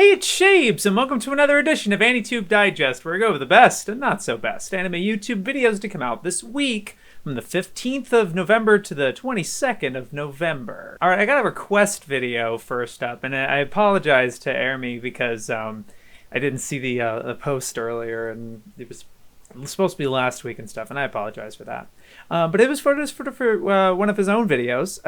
Hey, it's Shabes, and welcome to another edition of AniTube Digest, where we go over the best and not so best anime YouTube videos to come out this week from the 15th of November to the 22nd of November. Alright, I got a request video first up, and I apologize to Ermi because I didn't see the post earlier, and it was supposed to be last week and stuff, and I apologize for that. But it was for one of his own videos.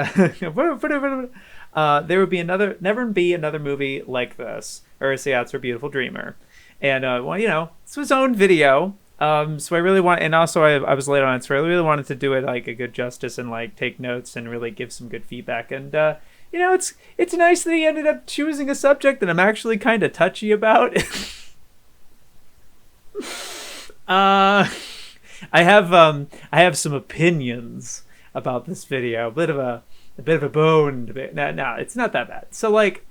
There would be never be another movie like this, Urusei Beautiful Dreamer. And, it's his own video. So I really want, and also I was late on it, so I really wanted to do it like a good justice and like take notes and really give some good feedback. And, it's nice that he ended up choosing a subject that I'm actually kind of touchy about. I have some opinions about this video. A bit of a bone debate. No, it's not that bad. So like,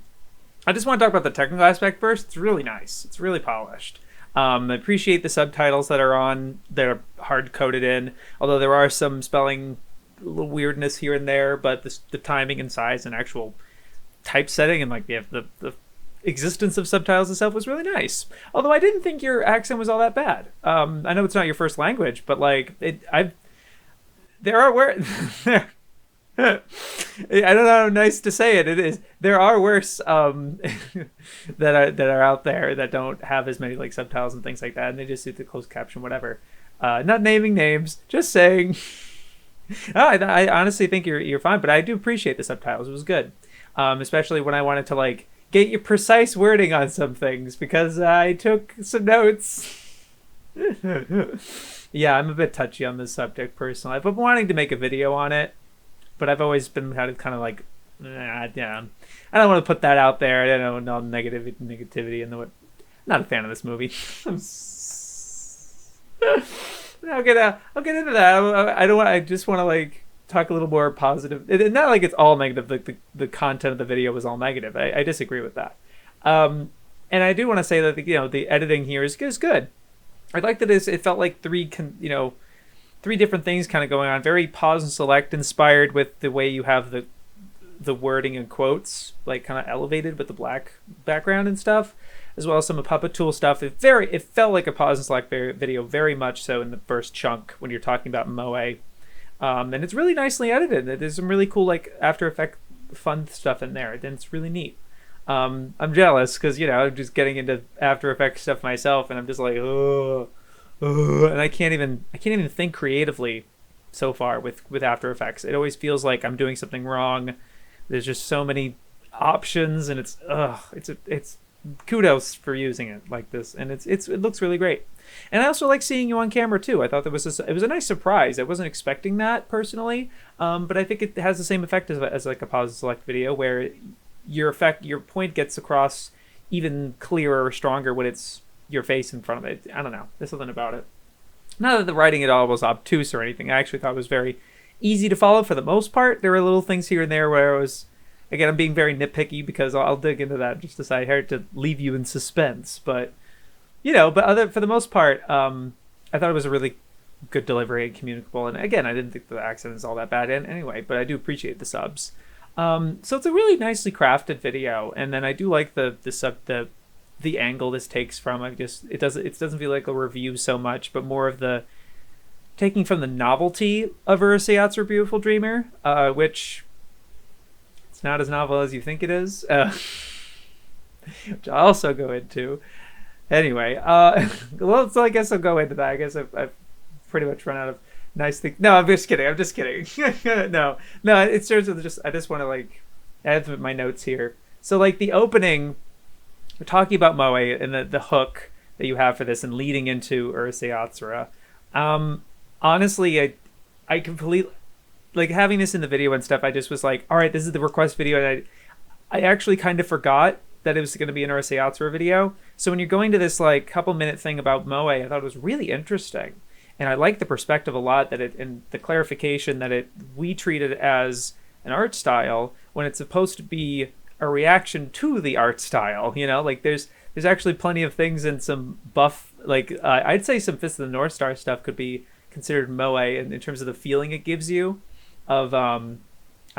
I just want to talk about the technical aspect first. It's really nice. It's really polished. I appreciate the subtitles that are hard coded in. Although there are some spelling weirdness here and there, but the timing and size and actual typesetting and like the existence of subtitles itself was really nice. Although I didn't think your accent was all that bad. I know it's not your first language, but like there are where I don't know how nice to say it. It is. There are worse that are out there that don't have as many like subtitles and things like that, and they just do the closed caption, whatever. Not naming names, just saying. I honestly think you're fine, but I do appreciate the subtitles. It was good, especially when I wanted to like get your precise wording on some things because I took some notes. Yeah, I'm a bit touchy on this subject personally. I've been wanting to make a video on it, but I've always been kind of like, yeah, I don't want to put that out there. I don't know, negativity and not a fan of this movie. I'll get into that. I just want to like talk a little more positive. Not like it's all negative. Like the content of the video was all negative. I disagree with that. And I do want to say that the editing here is good. I like that it felt like three different things kind of going on. Very pause and select inspired with the way you have the wording and quotes like kind of elevated with the black background and stuff, as well as some of Puppet Tool stuff. It felt like a pause and select video very much so in the first chunk when you're talking about Moe. And it's really nicely edited. There's some really cool like After Effects fun stuff in there, and it's really neat. I'm jealous because I'm just getting into After Effects stuff myself, and I'm just like, and I can't even think creatively so far with After Effects. It always feels like I'm doing something wrong. There's just so many options, and it's kudos for using it like this, and it looks really great. And I also like seeing you on camera too. I thought it was a nice surprise. I wasn't expecting that personally, but I think it has the same effect as like a pause and select video where your point gets across even clearer or stronger when it's your face in front of it. I don't know. There's something about it. Not that the writing at all was obtuse or anything. I actually thought it was very easy to follow for the most part. There were little things here and there where again, I'm being very nitpicky because I'll dig into that just as I had to leave you in suspense. But, for the most part, I thought it was a really good delivery and communicable. And again, I didn't think the accent is all that bad anyway, but I do appreciate the subs. So it's a really nicely crafted video. And then I do like the angle this takes from. It doesn't feel like a review so much, but more of the taking from the novelty of Urusei Beautiful Dreamer, which it's not as novel as you think it is, which I'll also go into. Anyway, well, so I guess I'll go into that. I guess I've pretty much run out of nice things. No, I'm just kidding. No, it's just I just want to like add to my notes here. So like the opening, we're talking about Moe and the hook that you have for this and leading into Urusei. Honestly, I completely like having this in the video and stuff. I just was like, all right, this is the request video, and I actually kind of forgot that it was going to be an Urusei video. So when you're going to this like couple minute thing about Moe, I thought it was really interesting, and I like the perspective a lot and the clarification that we treat it as an art style when it's supposed to be a reaction to the art style. Like there's actually plenty of things in some buff, like I'd say some Fist of the North Star stuff could be considered Moe in terms of the feeling it gives you of I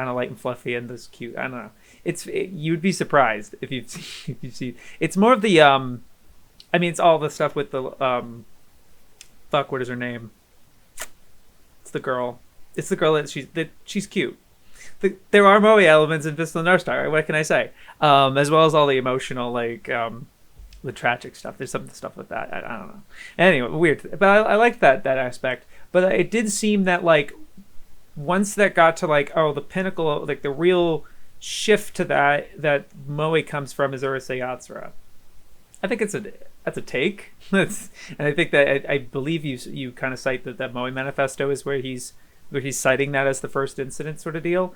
don't know, light and fluffy and this cute. I don't know. you'd be surprised if you if you see. It's more of the I mean, it's all the stuff with the fuck. What is her name? It's the girl. It's the girl that she's cute. There are moe elements in Fist of the North Star. What can I say? As well as all the emotional, like the tragic stuff. There's some stuff with that. I don't know. Anyway, weird. But I like that aspect. But it did seem that like once that got to like the pinnacle, like the real shift to that moe comes from is Urusei Yatsura. I think that's a take. And I think that I believe you kind of cite that Moe Manifesto is where he's citing that as the first incident sort of deal.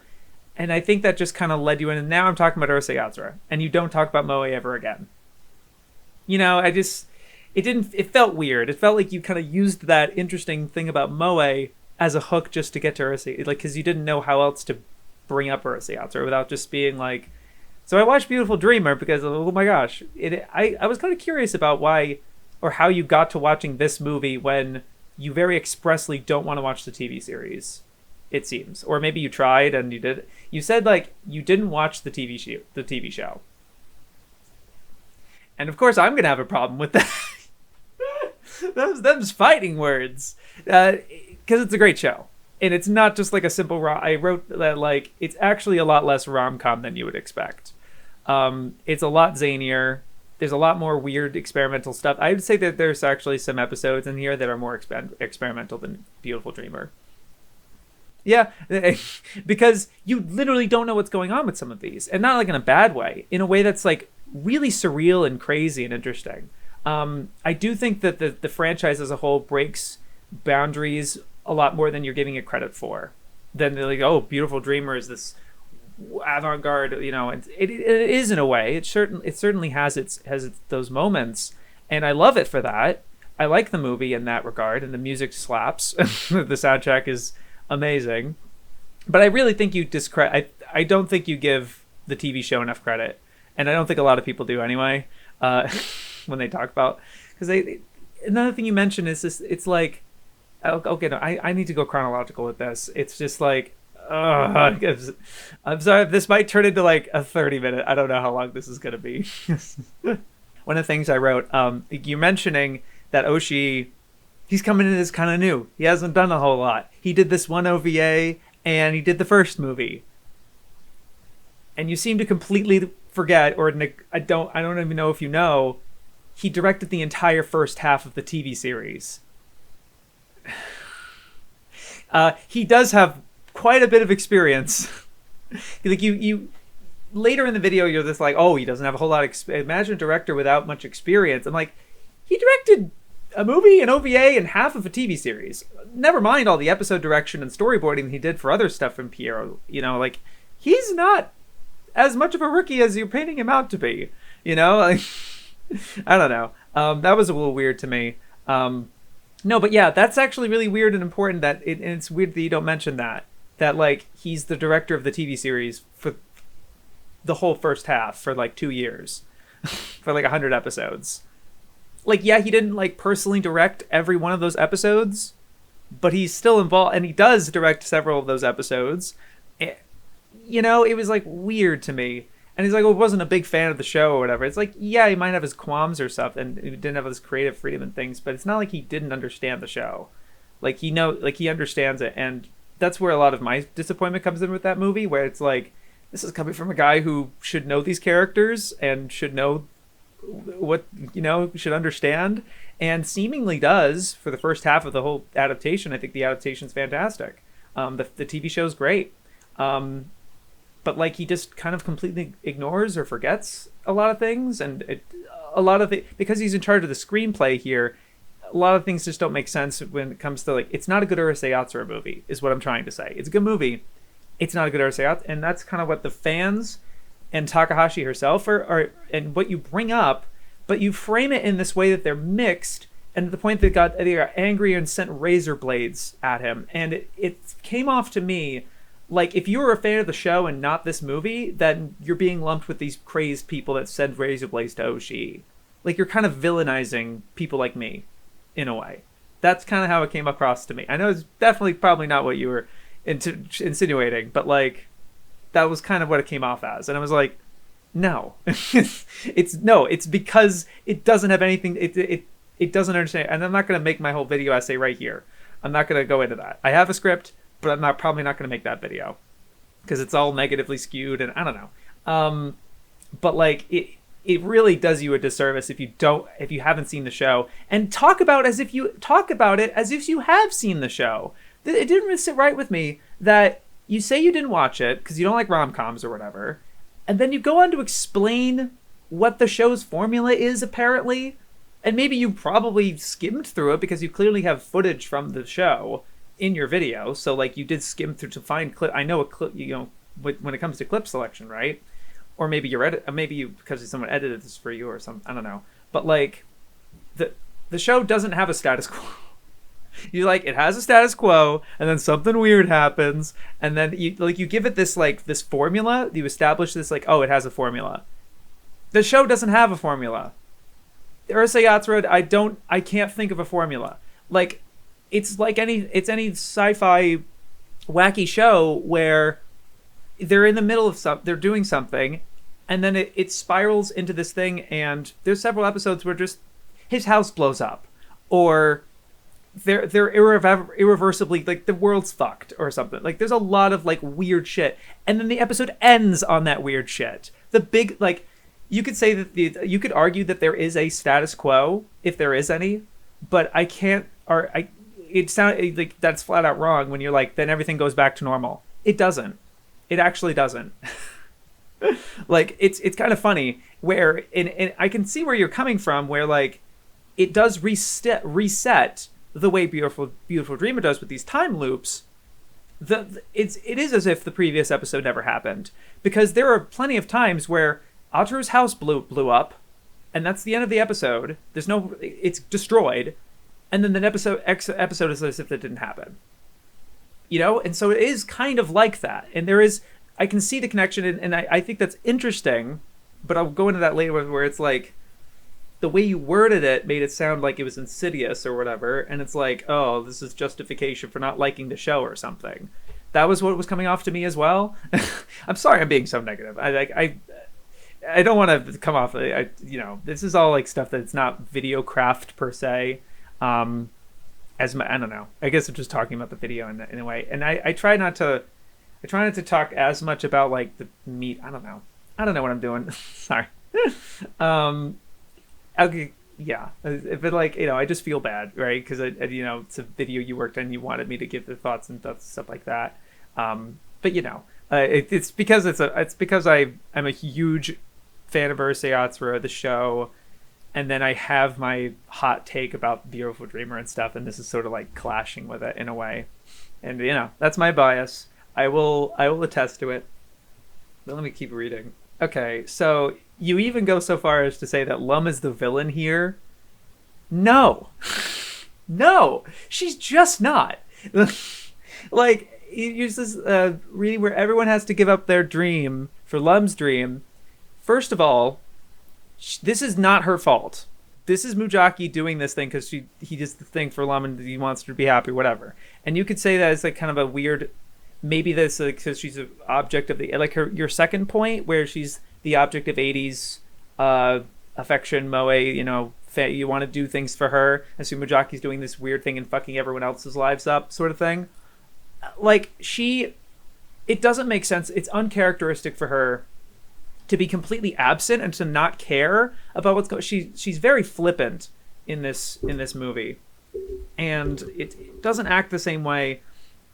And I think that just kind of led you in. And now I'm talking about Urusei Yatsura, and you don't talk about moe ever again. You know, it felt weird. It felt like you kind of used that interesting thing about moe as a hook just to get to Urusei, like, because you didn't know how else to bring up Urusei Yatsura without just being like. So I watched Beautiful Dreamer because, oh my gosh, I was kind of curious about why or how you got to watching this movie when you very expressly don't want to watch the TV series, it seems. Or maybe you tried and you did. You said, like, you didn't watch the TV show. And, of course, I'm going to have a problem with that. Them's fighting words. Because it's a great show. And it's not just like a simple I wrote that, like, it's actually a lot less rom-com than you would expect. It's a lot zanier. There's a lot more weird experimental stuff. I would say that there's actually some episodes in here that are more experimental than Beautiful Dreamer. Yeah, because you literally don't know what's going on with some of these. And not like in a bad way. In a way that's like really surreal and crazy and interesting. I do think that the franchise as a whole breaks boundaries a lot more than you're giving it credit for. Then they're like, oh, Beautiful Dreamer is this avant-garde, you know, and it is in a way. It certainly has those moments, and I love it for that. I like the movie in that regard, and the music slaps. The soundtrack is amazing, but I really think you discredit. I don't think you give the TV show enough credit, and I don't think a lot of people do anyway. When they talk about, because another thing you mentioned is this. It's like, okay, no, I need to go chronological with this. It's just like. I'm sorry, this might turn into like a 30-minute. I don't know how long this is going to be. One of the things I wrote, you're mentioning that Oshii, he's coming in as kind of new. He hasn't done a whole lot. He did this one OVA and he did the first movie. And you seem to completely forget, or I don't even know if you know, he directed the entire first half of the TV series. He does have quite a bit of experience. Like you later in the video, you're just like, oh, he doesn't have a whole lot of imagine a director without much experience. I'm like, he directed a movie, an OVA, and half of a TV series. Never mind all the episode direction and storyboarding he did for other stuff from Piero. You know, like, he's not as much of a rookie as you're painting him out to be. You know, like, I don't know. That was a little weird to me. No, but yeah, that's actually really weird and important. And it's weird that you don't mention that. That, like, he's the director of the TV series for the whole first half for, like, 2 years. For, like, 100 episodes. Like, yeah, he didn't, like, personally direct every one of those episodes, but he's still involved, and he does direct several of those episodes. You know, it was, like, weird to me. And he's like, well, he wasn't a big fan of the show or whatever. It's like, yeah, he might have his qualms or stuff, and he didn't have his creative freedom and things, but it's not like he didn't understand the show. Like, he understands it, and that's where a lot of my disappointment comes in with that movie, where it's like, this is coming from a guy who should know these characters and should know what, you know, should understand, and seemingly does for the first half of the whole adaptation. I think the adaptation's fantastic. The TV show's great. But, like, he just kind of completely ignores or forgets a lot of things, and because he's in charge of the screenplay here, a lot of things just don't make sense when it comes to, like, it's not a good Urusei Yatsura movie, is what I'm trying to say. It's a good movie. It's not a good Urusei Yatsura, and that's kind of what the fans and Takahashi herself are, and what you bring up, but you frame it in this way that they're mixed, and to the point that they got angry and sent razor blades at him. And it came off to me like, if you were a fan of the show and not this movie, then you're being lumped with these crazed people that send razor blades to Oshii. Like, you're kind of villainizing people like me, in a way. That's kind of how it came across to me. I know it's definitely probably not what you were insinuating, but, like, that was kind of what it came off as. And I was like, no. It's because it doesn't have anything, it doesn't understand. And I'm not going to make my whole video essay right here. I'm not going to go into that. I have a script, but I'm probably not going to make that video because it's all negatively skewed, and I don't know. But like it really does you a disservice if you haven't seen the show, and talk about it as if you have seen the show. It didn't really sit right with me that you say you didn't watch it because you don't like rom-coms or whatever, and then you go on to explain what the show's formula is apparently, and maybe you probably skimmed through it because you clearly have footage from the show in your video, so like you did skim through to find clip. I know a clip, when it comes to clip selection, right? Or maybe because someone edited this for you or something. I don't know. But like, the show doesn't have a status quo. It has a status quo, and then something weird happens, and then you give it this formula. You establish this it has a formula. The show doesn't have a formula. Urusei Yatsura, I can't think of a formula. Like, it's any sci-fi wacky show where they're in the middle of they're doing something, and then it spirals into this thing, and there's several episodes where just his house blows up, or they're irreversibly, like, the world's fucked or something. Like, there's a lot of weird shit, and then the episode ends on that weird shit. The big, you could say that you could argue that there is a status quo if there is any, but I can't. It sounds like that's flat out wrong when you're like, then everything goes back to normal. It doesn't. It actually doesn't. It's kind of funny where, and I can see where you're coming from, where it does reset the way Beautiful Dreamer does with these time loops. It is as if the previous episode never happened, because there are plenty of times where Ataru's house blew up, and that's the end of the episode. It's destroyed, and then the episode is as if it didn't happen. And so it is kind of like that. And I can see the connection, and I think that's interesting, but I'll go into that later, where it's like, the way you worded it made it sound like it was insidious or whatever, and it's like, oh, this is justification for not liking the show or something. That was what was coming off to me as well. I'm sorry I'm being so negative. I don't want to come off, this is all stuff that's not video craft per se. I don't know. I guess I'm just talking about the video in a way, and I try not to talk as much about the meat. I don't know what I'm doing. Sorry. Okay, yeah. But I just feel bad, right? Because it's a video you worked on. You wanted me to give the thoughts and stuff like that. But it's because I'm a huge fan of Urusei Yatsura, the show. And then I have my hot take about Beautiful Dreamer and stuff, and this is sort of clashing with it in a way. And that's my bias. I will attest to it. But let me keep reading. Okay, so you even go so far as to say that Lum is the villain here. No. No, she's just not. He uses reading where everyone has to give up their dream for Lum's dream. First of all, this is not her fault. This is Mujaki doing this thing because he does the thing for Lum and he wants her to be happy, whatever. And you could say that it's kind of a weird, maybe that's because she's an object of your second point where she's the object of 80s affection, moe, you want to do things for her, and so Mujaki's doing this weird thing and fucking everyone else's lives up sort of thing. It doesn't make sense. It's uncharacteristic for her to be completely absent and to not care about what's going. She's very flippant in this movie, and it doesn't act the same way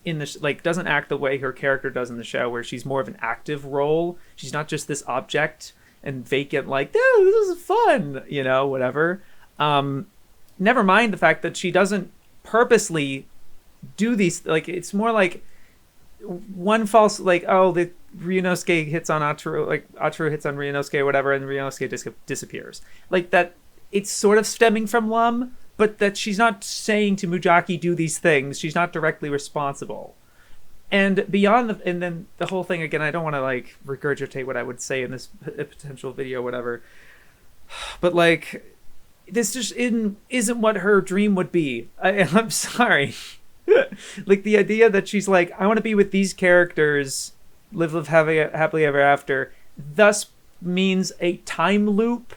in this. Doesn't act the way her character does in the show, where she's more of an active role. She's not just this object and vacant. Oh, this is fun, whatever. Never mind the fact that she doesn't purposely do these. It's more like one false, the Ryunosuke hits on Ataru, Ataru hits on Ryunosuke or whatever, and Ryunosuke disappears. That it's sort of stemming from Lum, but that she's not saying to Mujaki, do these things. She's not directly responsible. And beyond and then the whole thing, again, I don't want to regurgitate what I would say in this potential video, whatever. But this just isn't what her dream would be. I'm sorry. The idea that she's I want to be with these characters live happily ever after thus means a time loop.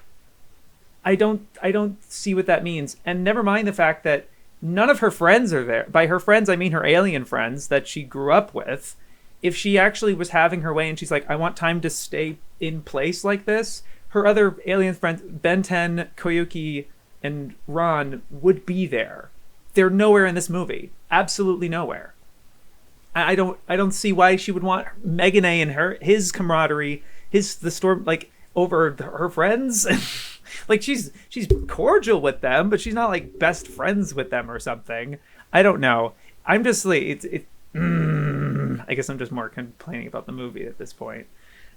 I don't see what that means. And never mind the fact that none of her friends are there. By her friends, I mean her alien friends that she grew up with. If she actually was having her way and she's like, I want time to stay in place like this, her other alien friends, Ben 10, Koyuki, and Ron, would be there. They're nowhere in this movie. Absolutely nowhere. I don't see why she would want Megane and his camaraderie, the storm, like, over her friends. Like, she's cordial with them, but she's not like best friends with them or something. I don't know. I'm just like I guess I'm just more complaining about the movie at this point.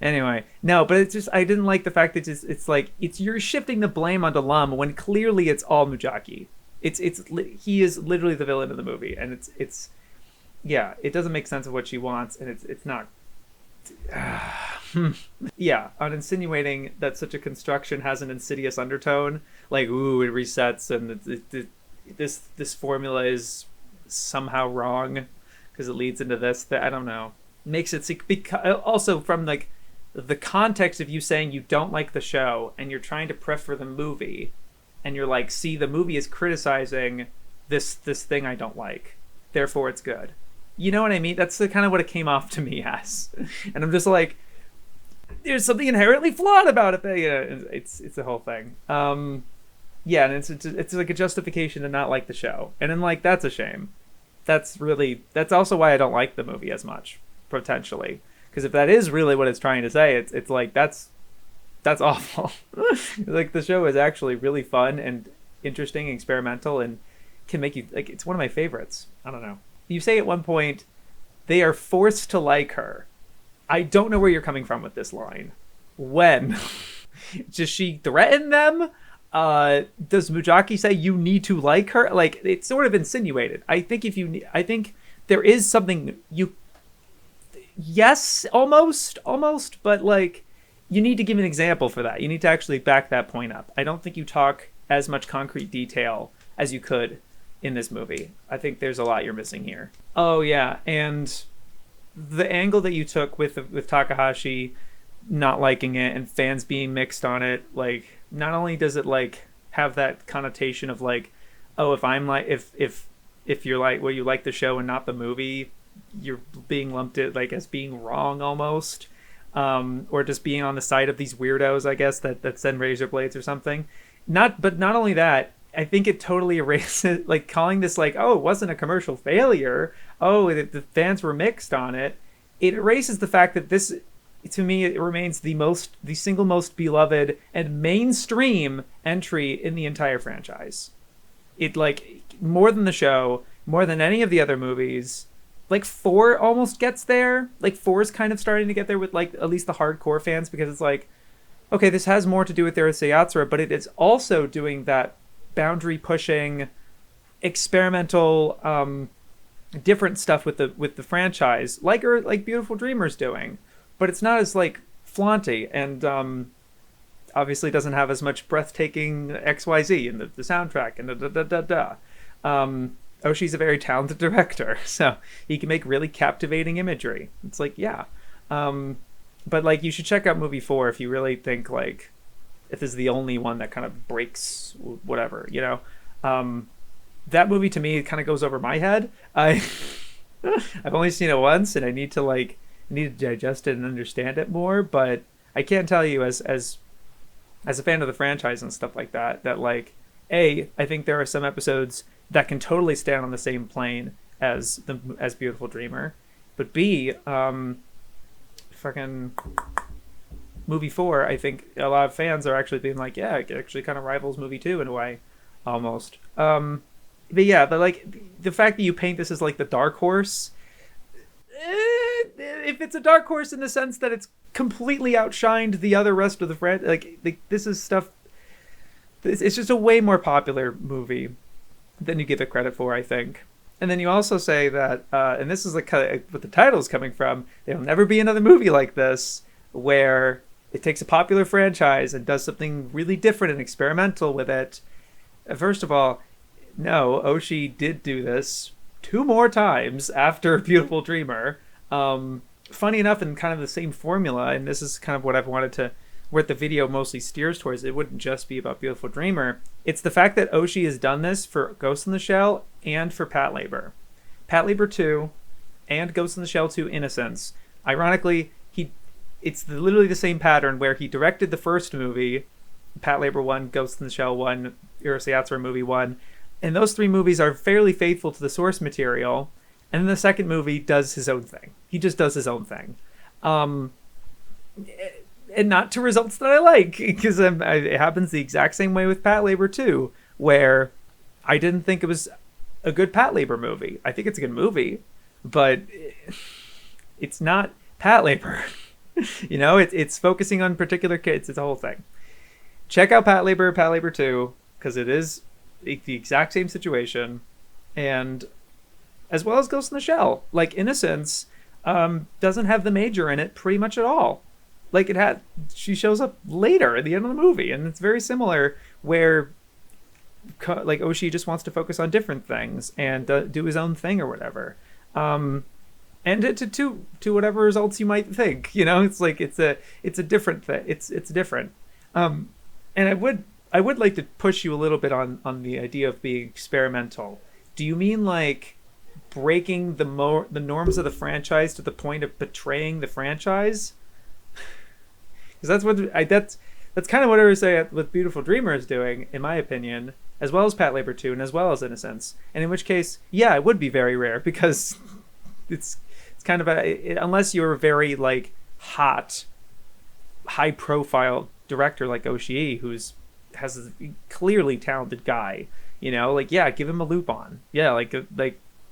Anyway, no, but it's just I didn't like the fact that it's like you're shifting the blame onto Lum when clearly it's all Mujaki. He is literally the villain of the movie, and it's yeah, it doesn't make sense of what she wants, and it's not. Yeah, on insinuating that such a construction has an insidious undertone, like, ooh, it resets, and this formula is somehow wrong because it leads into this. That I don't know, makes it also from like the context of you saying you don't like the show and you're trying to prefer the movie, and you're like, see, the movie is criticizing this thing I don't like, therefore it's good. You know what I mean? That's kind of what it came off to me as. And I'm just like, there's something inherently flawed about it. That, you know, it's the whole thing. Yeah, and it's like a justification to not like the show. And then, like, that's a shame. That's also why I don't like the movie as much, potentially. Because if that is really what it's trying to say, it's like, that's awful. Like, the show is actually really fun and interesting, experimental, and can make you, like, it's one of my favorites. I don't know. You say at one point, they are forced to like her. I don't know where you're coming from with this line. When? Does she threaten them? Does Mujaki say you need to like her? Like, it's sort of insinuated. I think there is something yes, almost, but like, you need to give an example for that. You need to actually back that point up. I don't think you talk as much concrete detail as you could in this movie. I think there's a lot you're missing here. Oh yeah, and the angle that you took with Takahashi not liking it and fans being mixed on it, like, not only does it like have that connotation of like, oh, if I'm like if you're like, well, you like the show and not the movie, you're being lumped it like as being wrong almost, or just being on the side of these weirdos, I guess, that send razor blades or something. Not only that, I think it totally erases, like, calling this like, oh, it wasn't a commercial failure, oh, the fans were mixed on it. It erases the fact that this, to me, it remains the single most beloved and mainstream entry in the entire franchise. It, like, more than the show, more than any of the other movies. Like, 4 almost gets there. Like, 4 is kind of starting to get there with, like, at least the hardcore fans, because it's like, okay, this has more to do with Urusei Yatsura, but it is also doing that boundary pushing, experimental, different stuff with the franchise, like Beautiful Dreamer's doing, but it's not as like flaunty, and obviously doesn't have as much breathtaking XYZ in the soundtrack and Oshi's a very talented director, so he can make really captivating imagery. It's like, yeah, but like, you should check out movie 4 if you really think like, if this is the only one that kind of breaks whatever, you know. That movie to me kind of goes over my head. I've only seen it once, and I need to digest it and understand it more. But I can't tell you as a fan of the franchise and stuff like that like, I think there are some episodes that can totally stand on the same plane as Beautiful Dreamer, but B, fucking movie 4, I think a lot of fans are actually being like, yeah, it actually kind of rivals movie 2 in a way, almost. But yeah, the fact that you paint this as like the dark horse, if it's a dark horse in the sense that it's completely outshined the other rest of the franchise, like this is stuff. It's just a way more popular movie than you give it credit for, I think. And then you also say that, and this is like kind of what the title is coming from, there'll never be another movie like this where it takes a popular franchise and does something really different and experimental with it. First of all, no, Oshii did do this 2 more times after Beautiful Dreamer. funny enough, in kind of the same formula, and this is kind of what I've wanted to, where the video mostly steers towards, it wouldn't just be about Beautiful Dreamer. It's the fact that Oshii has done this for Ghost in the Shell and for Patlabor. Patlabor 2 and Ghost in the Shell 2 Innocence. Ironically, it's literally the same pattern where he directed the first movie, Patlabor 1, Ghost in the Shell 1, Urusei Yatsura movie 1, and those three movies are fairly faithful to the source material, and then the second movie does his own thing. He just does his own thing. And not to results that I like, because it happens the exact same way with Patlabor 2, where I didn't think it was a good Patlabor movie. I think it's a good movie, but it's not Patlabor. You know, it's focusing on particular kids. It's a whole thing. Check out Patlabor 2, because it is the exact same situation, and as well as Ghost in the Shell. Like, Innocence doesn't have the major in it pretty much at all. Like, she shows up later at the end of the movie, and it's very similar, where like Oshii just wants to focus on different things and do his own thing or whatever. And to whatever results you might think, you know, it's like it's a different thing. It's different. And I would like to push you a little bit on the idea of being experimental. Do you mean like breaking the norms of the franchise to the point of betraying the franchise? Because that's kind of what I would say what Beautiful Dreamer is doing, in my opinion, as well as Patlabor 2 and as well as Innocence. And in which case, yeah, it would be very rare, because it's kind of unless you're a very like hot, high profile director like Oshii, has a clearly talented guy, you know, like, yeah, give him a Lupin. Yeah, like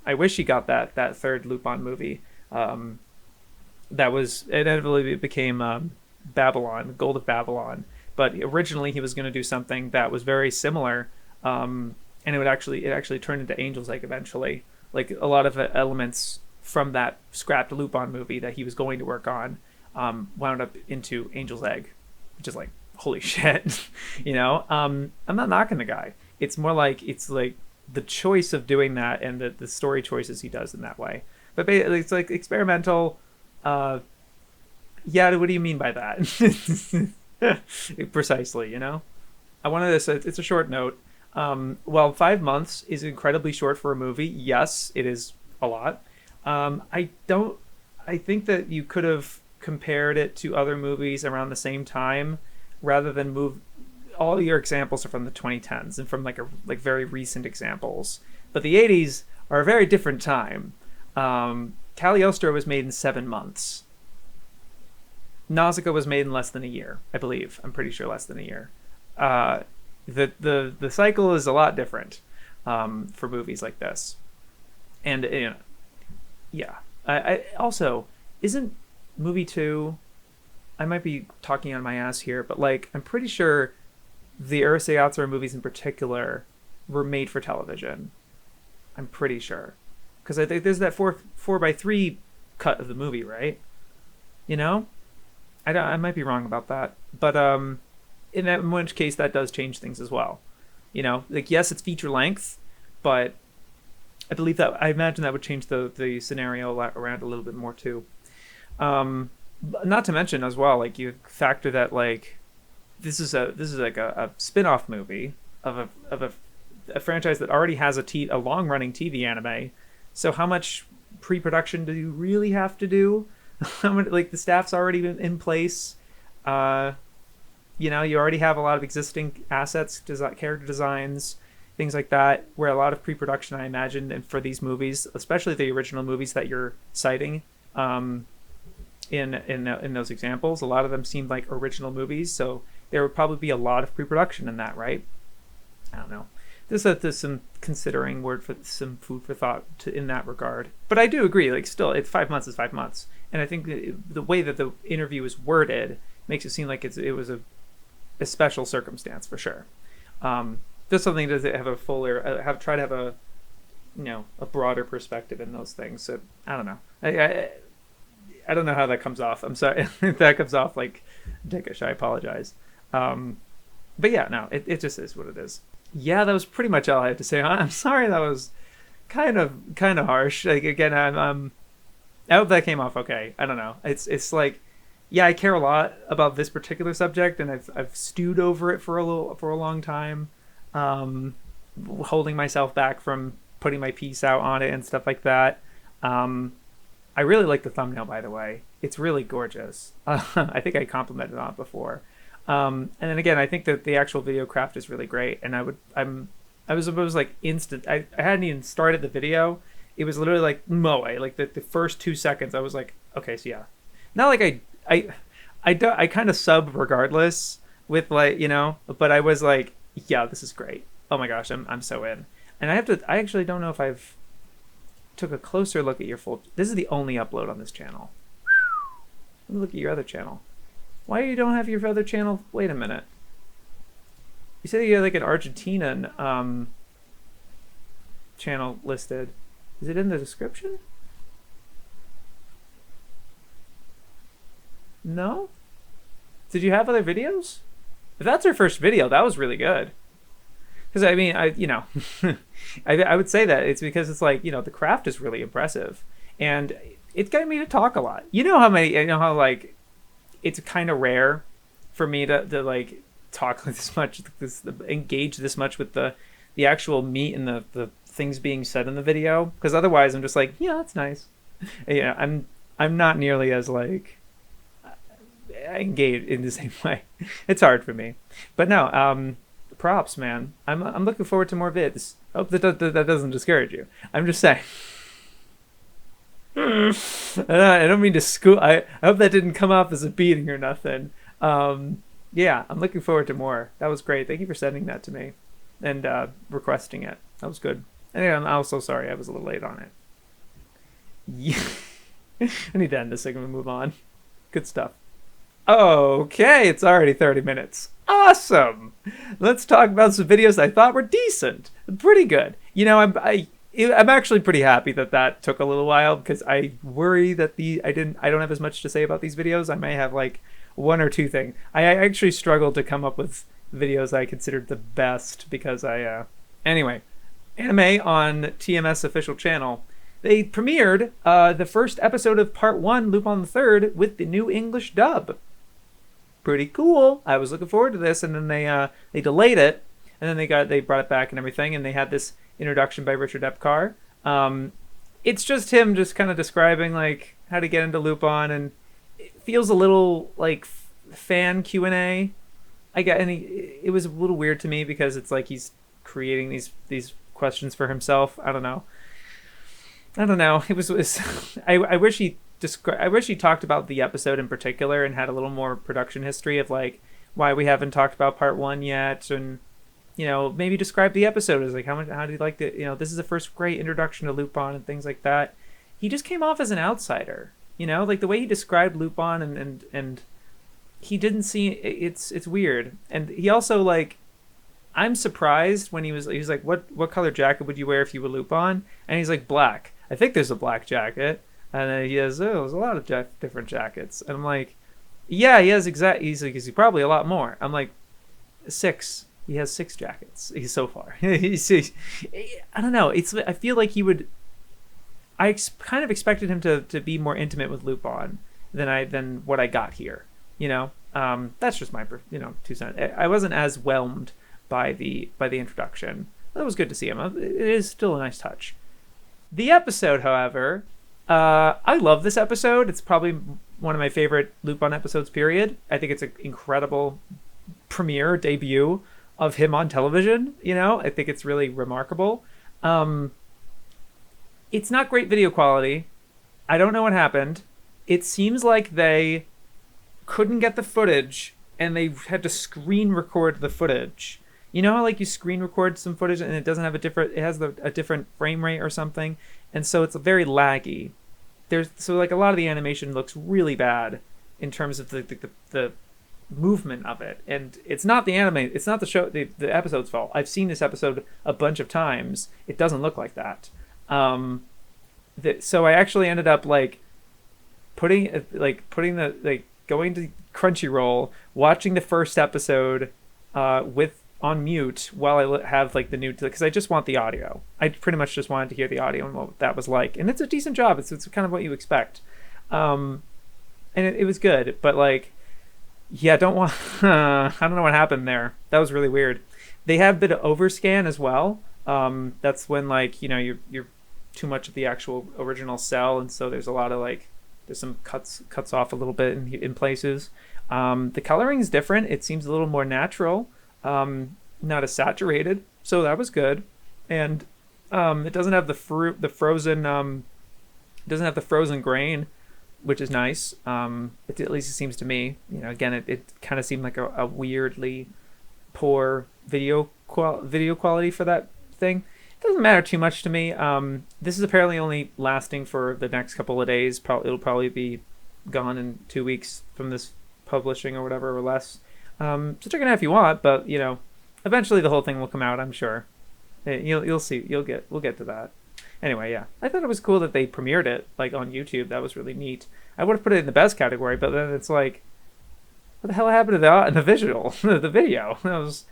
I wish he got that third Lupin movie. That was inevitably became Babylon, Gold of Babylon. But originally he was going to do something that was very similar, and it actually turned into Angel's Egg eventually. Like, a lot of elements from that scrapped Lupin movie that he was going to work on wound up into Angel's Egg, which is like, holy shit. You know, I'm not knocking the guy. It's more like the choice of doing that and the story choices he does in that way. But basically, it's like experimental. Yeah, what do you mean by that? Precisely, you know? I wanted to say, it's a short note. While 5 months is incredibly short for a movie, yes, it is a lot. I think that you could have compared it to other movies around the same time, rather than move. All your examples are from the 2010s and from like very recent examples. But the 80s are a very different time. Cagliostro was made in 7 months. Nausicaa was made in less than a year, I believe. I'm pretty sure less than a year. The cycle is a lot different for movies like this. And, you know, yeah. I also, isn't movie 2, I might be talking on my ass here, but like, I'm pretty sure the Urusei Yatsura movies in particular were made for television. I'm pretty sure. Because I think there's that 4:3 cut of the movie, right? You know? I might be wrong about that. But in which case, that does change things as well. You know? Like, yes, it's feature length, but I imagine that would change the scenario around a little bit more too. Not to mention as well, like, you factor that, like, this is like a spin-off movie of a franchise that already has a long-running TV anime. So how much pre-production do you really have to do? How much, like, the staff's already in place. You know, you already have a lot of existing assets, character designs, things like that, where a lot of pre-production, I imagine, and for these movies, especially the original movies that you're citing, in those examples, a lot of them seemed like original movies, so there would probably be a lot of pre-production in that, right? I don't know. There's some considering some food for thought in that regard. But I do agree, like, still, 5 months is 5 months. And I think the way that the interview is worded makes it seem like it was a special circumstance for sure. Just something to have a fuller, try to have a, you know, a broader perspective in those things. So I don't know. I don't know how that comes off. I'm sorry if that comes off like dickish. I apologize. But yeah, no, it just is what it is. Yeah, that was pretty much all I had to say. I'm sorry that was kind of harsh. Like, again, I hope that came off okay. I don't know. It's like, yeah, I care a lot about this particular subject, and I've stewed over it for a long time, um, holding myself back from putting my piece out on it and stuff like that. Um, I really like the thumbnail, by the way. It's really gorgeous. I think I complimented on it before. And then again, I think that the actual video craft is really great. And I was like instant. I hadn't even started the video. It was literally like moe. Like the first 2 seconds, I was like, okay, so yeah. Not like I kind of sub regardless with like, but I was like, yeah, this is great. Oh my gosh, I'm so in. And I actually don't know if I've took a closer look at your full. This is the only upload on this channel. Let me look at your other channel. Why you don't have your other channel? Wait a minute. You said you had like an Argentinian channel listed. Is it in the description? No? Did you have other videos? If that's her first video, that was really good. Because I mean, I would say that it's because it's like, the craft is really impressive, and it's got me to talk a lot. How like it's kind of rare for me to like talk this much, engage this much with the actual meat and the things being said in the video. Because otherwise, I'm just like, yeah, that's nice. I'm not nearly as like engaged in the same way. It's hard for me, but no. Props, man. I'm looking forward to more vids. I hope that doesn't discourage you. I'm just saying. I don't mean to school. I hope that didn't come off as a beating or nothing. Yeah, I'm looking forward to more. That was great. Thank you for sending that to me and requesting it. That was good. Anyway, I'm also sorry I was a little late on it. Yeah. I need to end this segment and move on. Good stuff. Okay, it's already 30 minutes. Awesome. Let's talk about some videos I thought were decent, pretty good. I'm actually pretty happy that took a little while, because I worry that I don't have as much to say about these videos. I may have like one or two things. I actually struggled to come up with videos I considered the best, because anyway, Anime on TMS official channel. They premiered the first episode of Part 1, Lupin the Third, with the new English dub. Pretty cool. I was looking forward to this, and then they delayed it, and then they brought it back and everything, and they had this introduction by Richard Epcar. It's just him just kind of describing like how to get into Lupin, and it feels a little like fan Q&A. It was a little weird to me, because it's like he's creating these questions for himself. I don't know. It was I wish he talked about the episode in particular and had a little more production history of like why we haven't talked about Part 1 yet, and maybe describe the episode as like how do you like the this is the first great introduction to Lupin and things like that. He just came off as an outsider, like the way he described Lupin, and he didn't see it's weird. And he also like, I'm surprised when he was like, what color jacket would you wear if you were Lupin? And he's like, black. I think there's a black jacket. And then he has, there's a lot of different jackets. And I'm like, yeah, he has he's like, is he probably a lot more? I'm like, 6. He has 6 jackets. He's so far. I don't know. I feel like he would. Kind of expected him to be more intimate with Lupin than what I got here. That's just my 2 cents. I wasn't as whelmed by the introduction. It was good to see him. It is still a nice touch. The episode, however, I love this episode. It's probably one of my favorite Lupin episodes, period. I think it's an incredible debut of him on television. I think it's really remarkable. It's not great video quality. I don't know what happened. It seems like they couldn't get the footage, and they had to screen record the footage. You know how like you screen record some footage and it has a different frame rate or something, and so it's very laggy. So like a lot of the animation looks really bad in terms of the movement of it, and it's not the anime, it's not the episode's fault. I've seen this episode a bunch of times. It doesn't look like that. So I actually ended up like putting the going to Crunchyroll, watching the first episode on on mute while I have like the new, because I just want the audio. I pretty much just wanted to hear the audio and what that was like, and it's a decent job. It's kind of what you expect, and it was good. But like, yeah, don't want. I don't know what happened there. That was really weird. They have a bit of overscan as well. That's when like you're too much of the actual original cell, and so there's a lot of like there's some cuts off a little bit in places. The coloring is different. It seems a little more natural, not as saturated. So that was good, and it doesn't have the frozen doesn't have the frozen grain, which is nice. At least it seems to me. Again, it kind of seemed like a weirdly poor video quality for that thing. It doesn't matter too much to me. This is apparently only lasting for the next couple of days. It'll probably be gone in 2 weeks from this publishing or whatever, or less. So check it out if you want, but eventually the whole thing will come out, I'm sure. You'll see. We'll get to that. Anyway, yeah, I thought it was cool that they premiered it like on YouTube. That was really neat. I would have put it in the best category, but then it's like, what the hell happened to the visual, the video? That was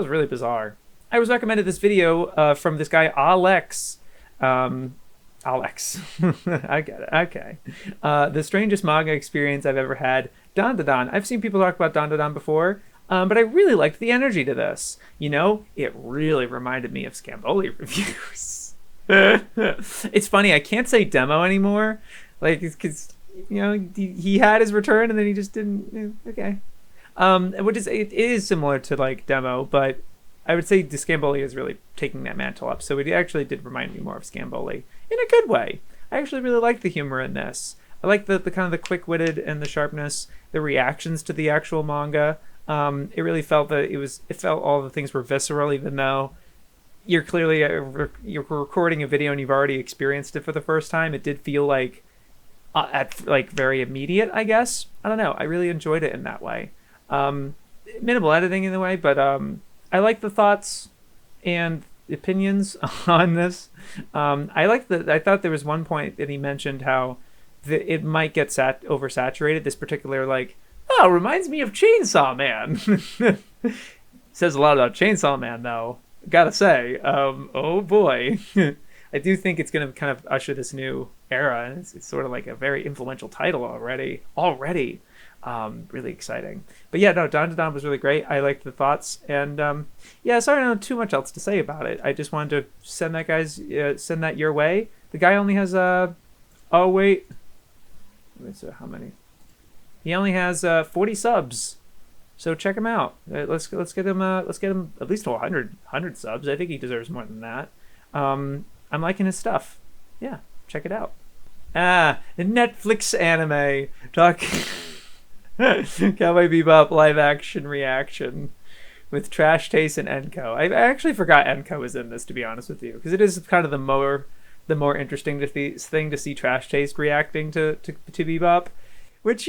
really bizarre. I was recommended this video from this guy Alex. Alex. I get it. Okay. The strangest manga experience I've ever had. Dandadan. I've seen people talk about Dandadan before, but I really liked the energy to this. It really reminded me of Scamboli reviews. It's funny. I can't say demo anymore, like because he had his return and then he just didn't. Okay. Which is it is similar to like demo, but I would say Scamboli is really taking that mantle up. So it actually did remind me more of Scamboli in a good way. I actually really liked the humor in this. I like the kind of the quick-witted and the sharpness, the reactions to the actual manga. It really felt that it felt all the things were visceral, even though you're clearly you're recording a video and you've already experienced it for the first time. It did feel like very immediate, I guess. I don't know. I really enjoyed it in that way. Minimal editing in the way, but I like the thoughts and opinions on this. I thought there was one point that he mentioned how it might get oversaturated. This particular reminds me of Chainsaw Man. Says a lot about Chainsaw Man though. Gotta say, oh boy. I do think it's going to kind of usher this new era, and it's sort of like a very influential title already. Really exciting. But yeah, no, Dandadan was really great. I liked the thoughts, and sorry I don't have too much else to say about it. I just wanted to send that your way. The guy only has how many? He only has 40 subs. So check him out. Let's get him at least to 100 subs. I think he deserves more than that. I'm liking his stuff. Yeah, check it out. Netflix anime talking Cowboy Bebop live action reaction with Trash Taste and Enko. I actually forgot Enko was in this, to be honest with you, because it is kind of the more interesting thing to see Trash Taste reacting to Bebop, which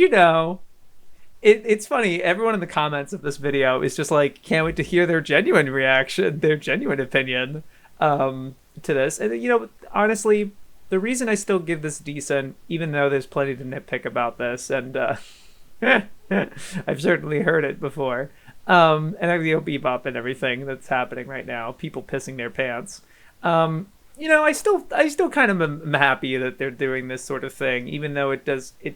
it's funny. Everyone in the comments of this video is just like, can't wait to hear their genuine reaction, their genuine opinion to this. And honestly, the reason I still give this decent, even though there's plenty to nitpick about this, and I've certainly heard it before, and Bebop and everything that's happening right now, people pissing their pants. I still kind of am happy that they're doing this sort of thing, even though it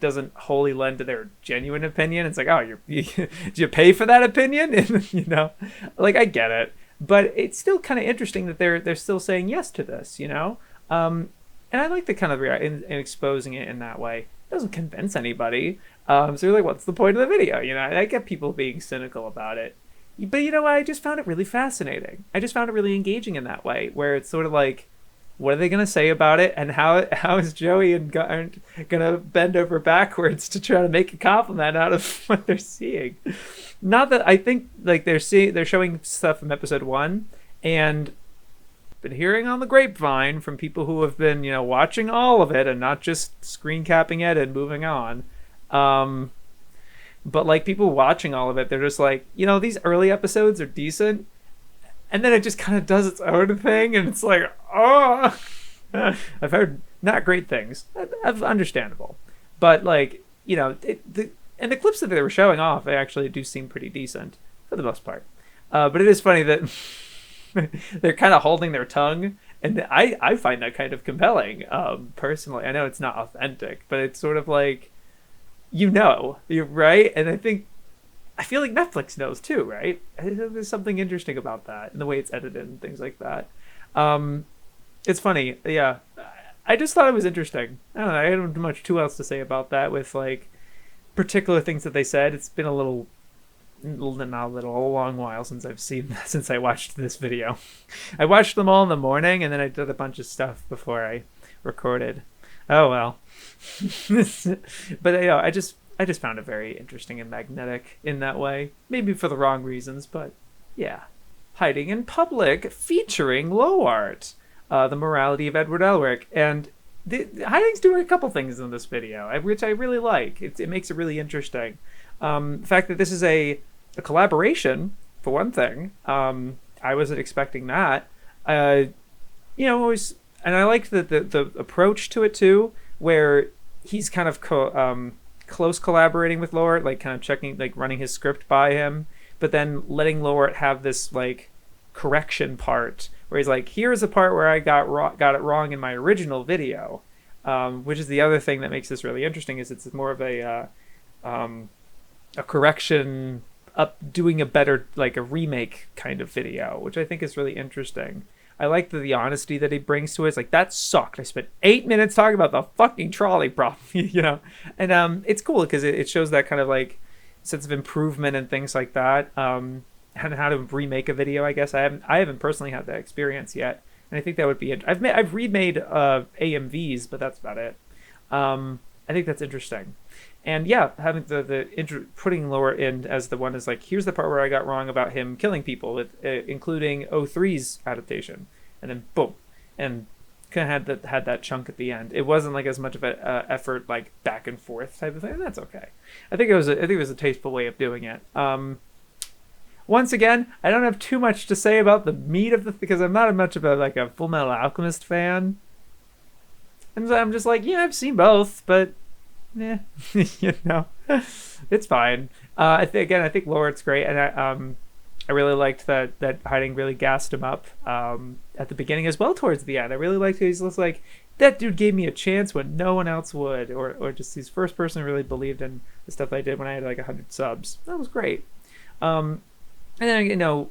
doesn't wholly lend to their genuine opinion. It's like, oh, did you pay for that opinion? And, I get it, but it's still kind of interesting that they're still saying yes to this, and I like the kind of in exposing it in that way. It doesn't convince anybody. So you're like, what's the point of the video? I get people being cynical about it, but I just found it really fascinating. I just found it really engaging in that way, where it's sort of like, what are they going to say about it, and how is Joey and Garnt going to bend over backwards to try to make a compliment out of what they're seeing? Not that I think they're showing stuff from episode 1, and been hearing on the grapevine from people who have been watching all of it and not just screen capping it and moving on. But people watching all of it, they're just like, these early episodes are decent. And then it just kind of does its own thing, and it's like, oh, I've heard not great things. That's understandable, but the clips that they were showing off, they actually do seem pretty decent for the most part. But it is funny that they're kind of holding their tongue, and I find that kind of compelling. Personally, I know it's not authentic, but it's sort of like, you're right, and I feel like Netflix knows too, right? There's something interesting about that and the way it's edited and things like that. Um, it's funny, yeah. I just thought it was interesting. I don't know. I don't have much too else to say about that with like particular things that they said. It's been not a little, a long while since since I watched this video. I watched them all in the morning, and then I did a bunch of stuff before I recorded. Oh well. But I just found it very interesting and magnetic in that way. Maybe for the wrong reasons, but yeah. Hiding in Public, featuring Low Art, the morality of Edward Elric, and Hiding's doing a couple things in this video, which I really like. It makes it really interesting. The fact that this is a collaboration, for one thing. I wasn't expecting that. Always, and I liked the approach to it too, where he's kind of close collaborating with Lord, like kind of checking, like running his script by him, but then letting Lord have this like correction part where he's like, here's a part where I got it wrong in my original video, which is the other thing that makes this really interesting. Is it's more of a correction, doing a better, like a remake kind of video, which I think is really interesting. I like the honesty that he brings to it. It's like, that sucked. I spent 8 minutes talking about the fucking trolley problem, and it's cool because it shows that kind of like sense of improvement and things like that, and how to remake a video. I guess I haven't personally had that experience yet, and I think that would be I've remade AMVs, but that's about it. I think that's interesting. And yeah, having putting Laura in as the one is like, here's the part where I got wrong about him killing people, with including O3's adaptation, and then boom, and kind of had that chunk at the end. It wasn't like as much of an effort like back and forth type of thing. And that's okay. I think it was a tasteful way of doing it. Once again, I don't have too much to say about the meat of because I'm not much of a Full Metal Alchemist fan, and so I'm just like, yeah, I've seen both, but. Yeah, it's fine. I think Lord's great, and I really liked that Hiding really gassed him up at the beginning as well towards the end. I really liked he's just like, that dude gave me a chance when no one else would, or just his first person who really believed in the stuff I did when I had like 100 subs. That was great. And then